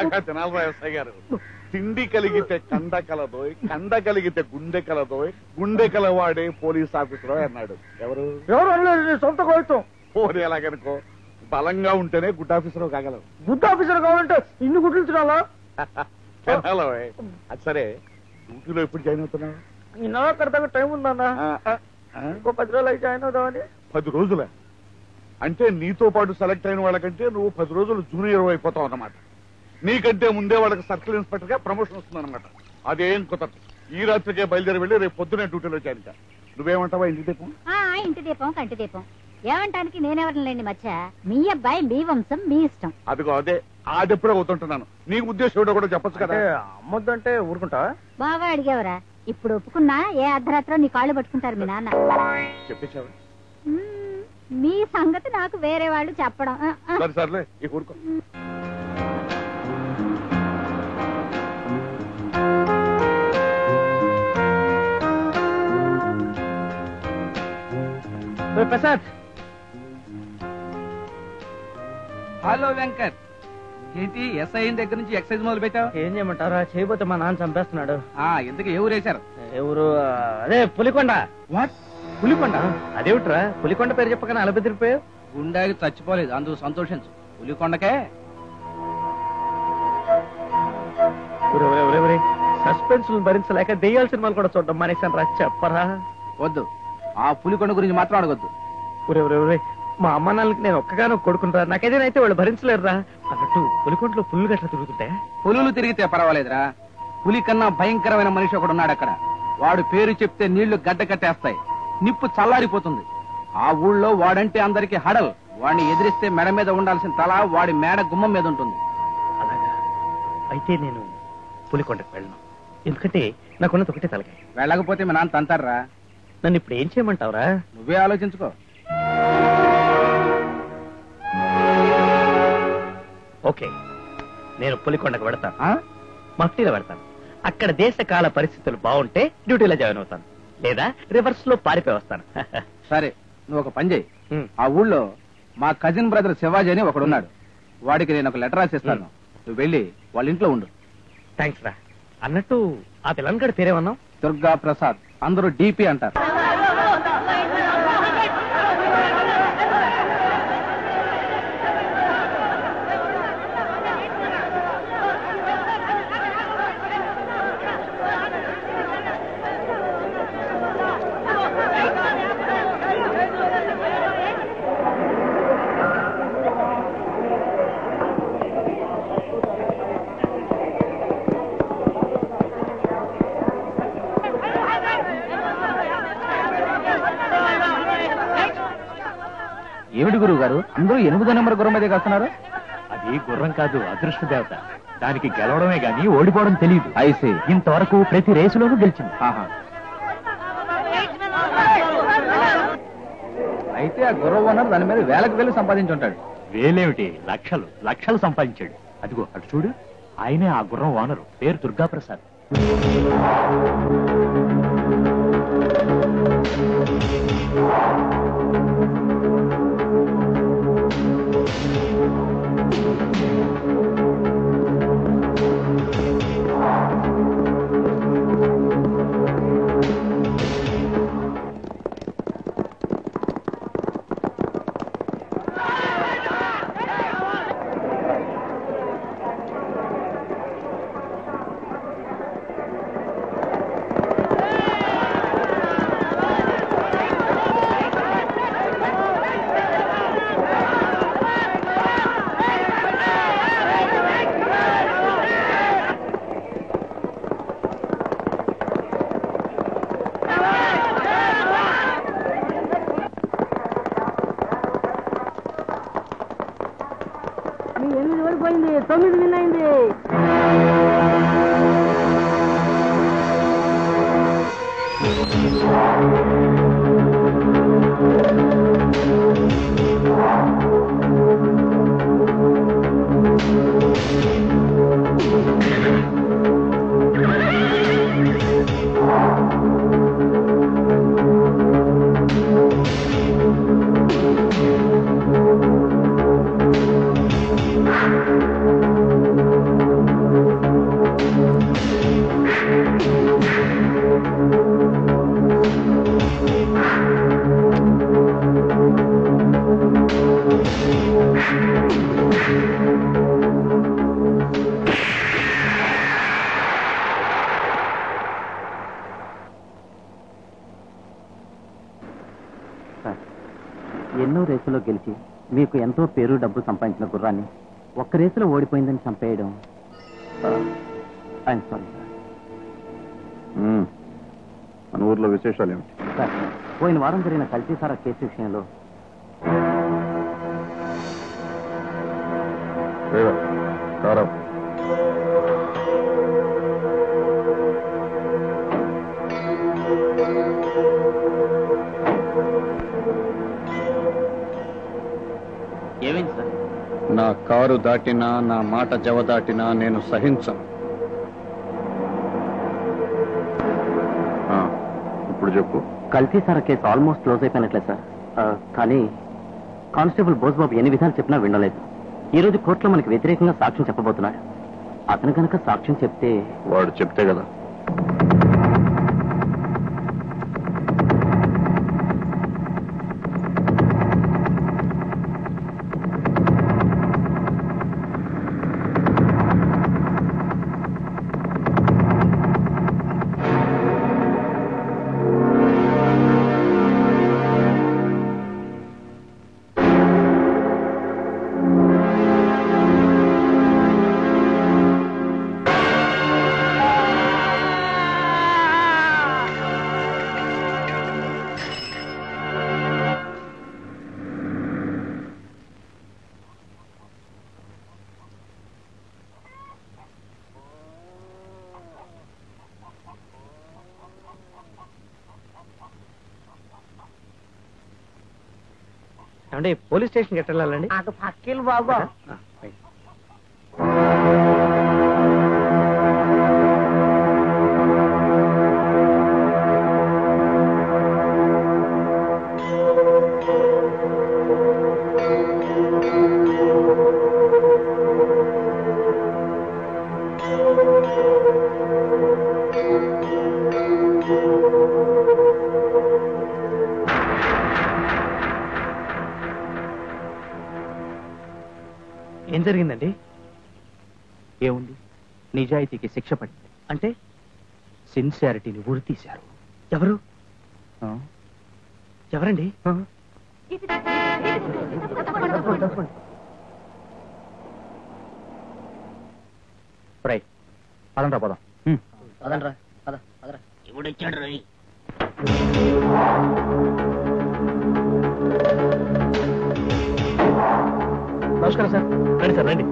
బాగా తినాలి ఎస్ఐ గారు. తిండి కలిగితే కండ కలదోయ్, కండ కలిగితే గుండె కలదోయ్, గుండె కలవాడే పోలీస్ ఆఫీసర్ అన్నాడు. ఎవరు సొంత కోరితం. పోనీ ఎలాగనుకో, బలంగా ఉంటేనే గుడ్ ఆఫీసర్ కాగలవు. గుడ్ ఆఫీసర్ కావాలంటే ఇన్ని గుడ్లు తినాలా? తినాలి. అది సరే, డ్యూటీలో ఎప్పుడు జాయిన్ అవుతున్నావు? ఈ నెల టైం ఉందన్నా. ఇంకో 10 రోజులు అయితే జాయిన్ అవుదామని. 10 రోజులే అంటే నీతో పాటు సెలెక్ట్ అయిన వాళ్ళకంటే నువ్వు 10 రోజులు జూనియర్ అయిపోతావు అన్నమాట. నీకంటే ముందే వాళ్ళకి సర్కిల్ ఇన్స్పెక్టర్ గా ప్రమోషన్ వస్తుంది అనమాట. అదేం కుదరదు. ఈ రాత్రికే బయలుదేరి వెళ్ళి రేపు పొద్దునే డ్యూటీలో జాయిన్ కా. నువ్వేమంటావా? ఇంటి దీపం ఇంటి దీపం కంటి దీపం ఏమంటానికి నేనెవరిని లేండి మధ్య. మీ అబ్బాయి మీ వంశం మీ ఇష్టం. అదిగో అదే ఆడెప్పుడే అవుతుంటున్నాను. నీకు ఉద్దేశం కూడా చెప్పచ్చు కదా. అమ్మొద్దంటే ఊరుకుంటా? బాగా అడిగేవరా. ఇప్పుడు ఒప్పుకున్నా ఏ అర్ధరాత్రో నీ కాళ్ళు పట్టుకుంటారు మీ నాన్న. చెప్పేశావా? మీ సంగతి నాకు వేరే వాళ్ళు చెప్పడం. సరే సర్లే, ఈ ఊరుకో. ప్రసాద్. హలో వెంకట్, ఏంటి ఎస్ఐ దగ్గర నుంచి ఎక్సైజ్ మొదలు పెట్టావు? ఏం చేయమంటారా, చేయబోతే మా నాన్న చంపేస్తున్నాడు. ఎందుకు ఏ ఊరు వేశారు? ఎవరు? అదే పులికొండ. వాట్? పులికొండ? అదేమిట్రా పులికొండ పేరు చెప్పగానే అలా బెదిరిపోయావు? గుండాకి చచ్చిపోలేదు, అందుకు సంతోషించు. పులికొండకే సస్పెన్స్ భరించలేక దెయ్యాల సినిమాలు కూడా చూడడం మానేశాను రా. చెప్పరా? వద్దు, ఆ పులికొండ గురించి మాత్రం అడగొద్దు. ఒరే మా అమ్మ నాన్నకి నేను ఒక్కగానో కొడుకుంటారా, నాకేదైనా వాళ్ళు భరించలేరురా. అన్నట్టు పులికొండలో పుల్లు గట్ల తిరుగుతుంటే? పులులు తిరిగితే పర్వాలేదురా, పులి కన్నా భయంకరమైన మనిషి ఒకడు ఉన్నాడు అక్కడ. వాడు పేరు చెప్తే నీళ్లు గడ్డ కట్టేస్తాయి, నిప్పు చల్లారిపోతుంది. ఆ ఊళ్ళో వాడంటే అందరికి హడల్. వాడిని ఎదిరిస్తే మెడ మీద ఉండాల్సిన తల వాడి మేడ గుమ్మం మీద ఉంటుంది. అలాగా అయితే నేను పులికొండకు వెళ్ళను, ఎందుకంటే నాకున్నది ఒకటే తలకాయ. వెళ్ళకపోతే మీ నాన్న తంతారా. నన్ను ఇప్పుడు ఏం చేయమంటావురా? నువ్వే ఆలోచించుకో. ఓకే, నేను పులికొండకు పెడతాను, మఫ్టీలో పెడతాను. అక్కడ దేశ కాల పరిస్థితులు బాగుంటే డ్యూటీలో జాయిన్ అవుతాను, లేదా రివర్స్ లో పారిపోయి వస్తాను. సరే, నువ్వు ఒక పని చేయి. ఆ ఊళ్ళో మా కజిన్ బ్రదర్ శివాజీ అని ఒకడున్నాడు. వాడికి నేను ఒక లెటర్ రాసిస్తాను, నువ్వు వెళ్ళి వాళ్ళ ఇంట్లో ఉండు. థ్యాంక్స్ రా. అన్నట్టు ఆ పిల్లగాడి పేరేమన్నావు? దుర్గా ప్రసాద్, అందరూ డిపి అంటారు. ఏమిటి గురువు గారు, అందరూ 8వ నెంబర్ గుర్రం మీదే వస్తున్నారు? అది గుర్రం కాదు, అదృష్ట దేవత. దానికి గెలవడమే గాని ఓడిపోవడం తెలియదు. ఐసీ. ఇంతవరకు ప్రతి రేసులోనూ గెలిచింది. అయితే ఆ గుర్రం ఓనర్ దాని మీద వేలకు వేలు సంపాదించుంటాడు. వేలేమిటి, లక్షలు లక్షలు సంపాదించాడు. అదిగో అటు చూడు, ఆయనే ఆ గుర్రం ఓనరు, పేరు దుర్గా ప్రసాద్. ఓడిపోయింది, 9 విన్ అయింది. సార్, ఎన్నో రేసులో గెలిచి మీకు ఎంతో పేరు డబ్బు సంపాదించిన గుర్రాన్ని ఒక్క రేసులో ఓడిపోయిందని చంపేయడం ఐఎమ్ సారీ సార్. మన ఊర్లో విశేషాలు ఏమిటి? సార్, పోయిన వారం జరిగిన కల్తీ సారా కేసు విషయంలో ఏమైంది సార్? నా కారు దాటినా, నా మాట జవ దాటినా నేను సహించను. ఇప్పుడు చెప్పు. కల్తీ సారా కేసు ఆల్మోస్ట్ క్లోజ్ అయిపోయినట్లే సార్. కానీ కానిస్టేబుల్ బోస్బాబు ఎన్ని విధాలు చెప్పినా వినలేదు. ఈ రోజు కోర్టులో మనకి వ్యతిరేకంగా సాక్ష్యం చెప్పబోతున్నాడు. అతను కనుక సాక్ష్యం చెప్తే... వాడు చెప్తే కదా. అంటే పోలీస్ స్టేషన్ ఎట్లా వెళ్ళాలండి? అటు పక్కిలు బాబు. ఏం జరిగిందండి? ఏముంది, నిజాయితీకి శిక్ష పడింది. అంటే సిన్సియారిటీని ఉరి తీశారు. ఎవరు? ఎవరండి? పదంరా పదం. ఎవడొచ్చాడు రవి? నమస్కారం సార్. రండి సార్, రండి.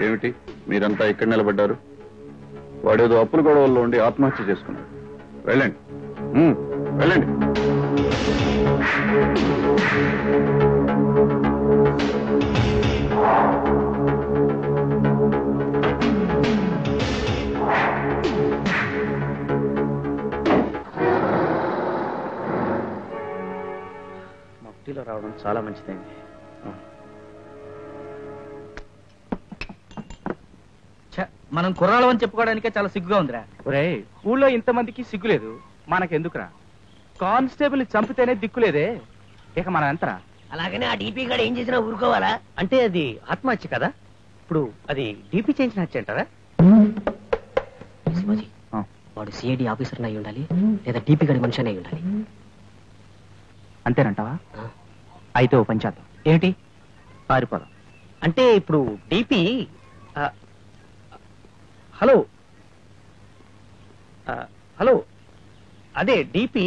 ఏమిటి మీరంతా ఇక్కడ నిలబడ్డారు? వాడేదో అప్పుల గొడవల్లో ఉండి ఆత్మహత్య చేసుకున్నాడు. వెళ్ళండి, వెళ్ళండి. మట్టిలో రావడం చాలా మంచిదండి. మనం కుర్రాళ్ళం అని చెప్పుకోవడానికే చాలా సిగ్గుగా ఉందిరా. ఒరే, ఊళ్ళో ఇంతమందికి సిగ్గులేదు, మనకెందుకురా? కానిస్టేబుల్ చంపితేనే దిక్కులేదే, ఇక మనం ఎంతరా? అలాగనే ఆ డీపీ గారు ఏం చేసినా ఊరుకోవాలా? అంటే అది ఆత్మహత్య కదా. ఇప్పుడు అది డీపీ చేయించిన హత్య అంటారా? శివాజీ, వాడు సిఐడి ఆఫీసర్ అయి ఉండాలి, లేదా డీపీ గారి మనిషి అయి ఉండాలి. అంతేనంటావా? అయితే ఓ పంచాయత్ ఏంటి పారిపోదాం. అంటే ఇప్పుడు డీపీ... హలో హలో, అదే డీపీ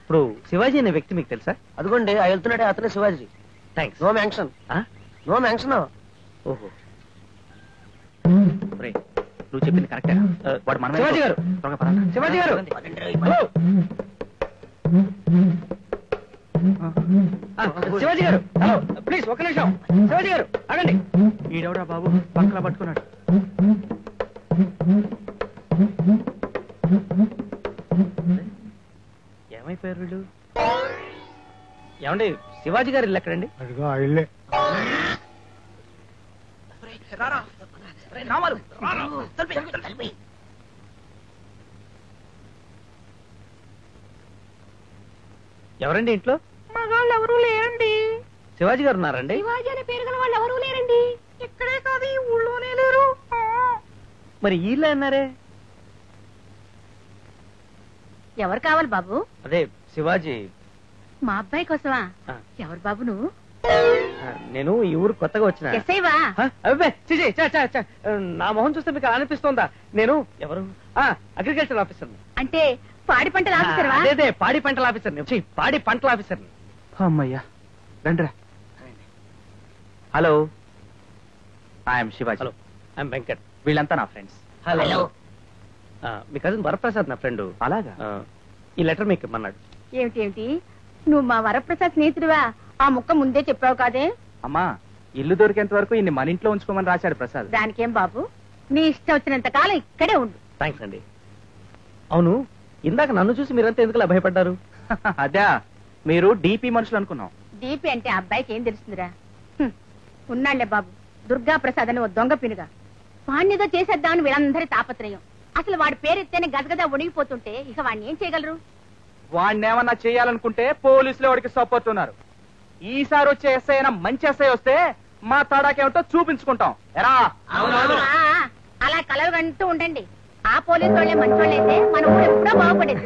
ఇప్పుడు శివాజీ అనే వ్యక్తి మీకు తెలుసా? అదిగోండి ఆ వెళ్తున్నాడే అతనే Shivaji. Thanks. No mention, no mention. ఓహో, నువ్వు చెప్పింది కరెక్టే. వాడు మన శివాజీ గారు, శివాజీ గారు, హలో. శివాజీ గారు, హలో, ప్లీజ్ ఒక్క నిమిషం. శివాజీ గారు ఆగండి. ఈడెవడా బాబు పక్కన పట్టుకున్నాడు? ఏమైపోయారు వీళ్ళు? ఏమండి, శివాజీ గారు ఇల్లు ఎక్కడండి? ఎవరండి ఇంట్లో? మగాళ్ళు ఎవరూ లేరండి. శివాజీ గారు ఉన్నారండి? శివాజీ అనే పేరు గల వాళ్ళు ఎవరూ లేరండి. ఇక్కడే కాదు, ఈ ఊళ్ళోనే లేరు. మరి వీళ్ళే అన్నారే. ఎవరు కావాలి బాబు? అదే శివాజీ. మా అబ్బాయి కోసమా? ఆ. ఎవరు బాబు నువ్వు? నేను ఈ ఊరు కొత్తగా వచ్చిన. ఎస్ఐవా? అబ్బే చిచి, చ, చ, చ. నా మొహం చూస్తే మీకు అలా అనిపిస్తోందా? నేను ఎవరు? Agriculture officer. అంటే పాడి పంటల ఆఫీసర్వా? అదే పాడి పంటల ఆఫీసర్. పాడి పంటల ఆఫీసర్. అమ్మయ్యా రండిరా. Hello, I'm Shivaji. Hello, I'm Venkat. వీళ్ళంతా నా ఫ్రెండ్స్. హలో. మీ కజిన్ వరప్రసాద్ నా ఫ్రెండ్. అలాగా? ఈ లెటర్ మీకు ఇమ్మన్నాడు. ఏమిటి నువ్వు మా వరప్రసాద్ స్నేహితుడివా? ఆ ముక్క ముందే చెప్పావు కాదే. అమ్మా, ఇల్లు దొరికేంత వరకు ఇన్ని మన ఇంట్లో ఉంచుకోమని రాశాడు ప్రసాద్. దానికేం బాబు, నీ ఇష్టం వచ్చినంత కాలం ఇక్కడే ఉండు. థ్యాంక్స్ అండి. అవును, ఇందాక నన్ను చూసి మీరంతా ఎందుకు భయపడ్డారు? అదే, మీరు డీపీ మనుషులు అనుకున్నాం. దీపి అంటే ఆ అబ్బాయికి ఏం తెలుస్తుందిరా? ఉన్నాళ్లే బాబు, దుర్గా ప్రసాద్ అని ఓ దొంగ పినుగా. వాణ్ణిదో చేసేద్దామని వీళ్ళందరి తాపత్రయం. అసలు వాడి పేరెత్తేనే గదగద ఉణిగిపోతుంటే ఇక వాడిని ఏం చేయగలరు? వాడిని ఏమన్నా చేయాలనుకుంటే పోలీసులు వాడికి సపోర్ట్ ఉన్నారు. ఈసారి వచ్చే ఎస్ఐ అయినా మంచి ఎస్ఐ వస్తే మా తడాకేమిటో చూపించుకుంటాం. ఎరా అలా కలవగంటూ ఉండండి. ఆ పోలీసు వాళ్ళే మంచి వాళ్ళైతే మన ఊరు ఎప్పుడో బాగుపడేది.